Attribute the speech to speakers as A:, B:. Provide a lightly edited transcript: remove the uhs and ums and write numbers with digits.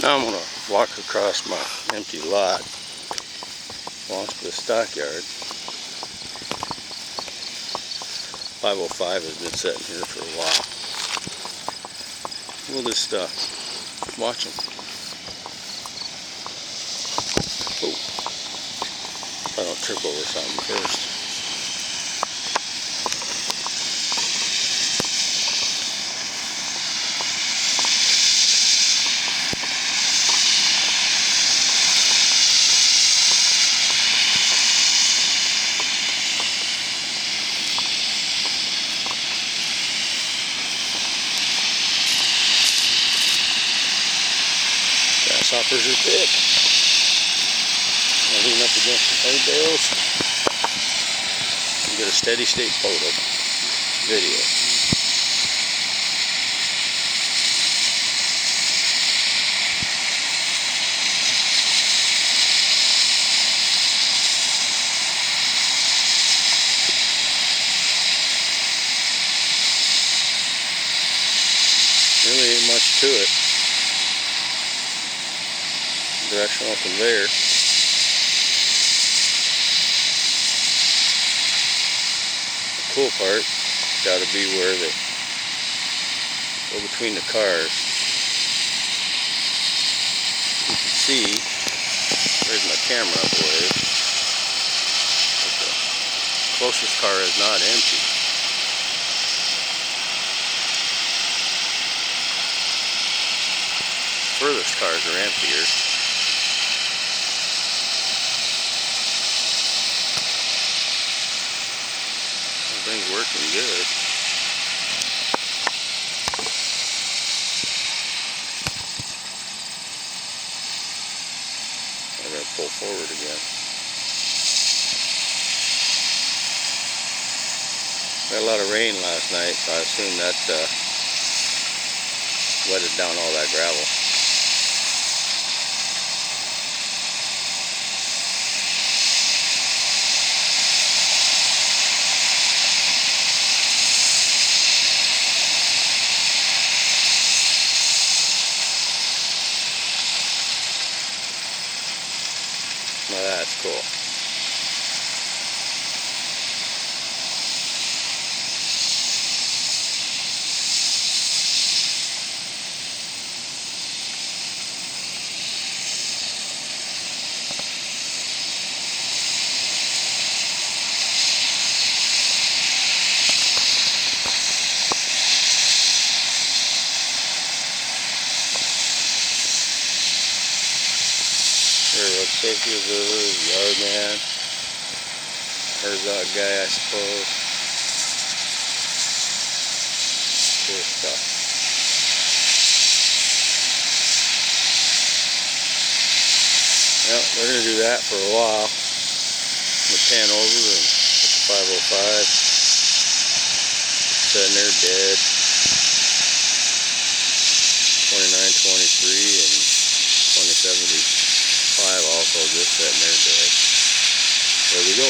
A: Now I'm going to walk across my empty lot, belongs to the stockyard. 505 has been sitting here for a while. We'll just watch them. Oh, I don't trip over something first. Grasshoppers are big. I'll lean up against the hay bales and get a steady state photo video. Really ain't much to it. Directional conveyor. The cool part got to be where they go between the cars. You can see, there's my camera up a ways, but the closest car is not empty. Furthest cars are emptier. Everything's working good. I'm going to pull forward again. We had a lot of rain last night, so I assume that wetted down all that gravel. Now that's cool. Safety observer, yard man, Herzog guy, I suppose. Cool stuff. Well, we're going to do that for a while. I'm going to pan over and put the 505 sitting there dead. 2923 and 2070. Also just sitting there dead. There we go.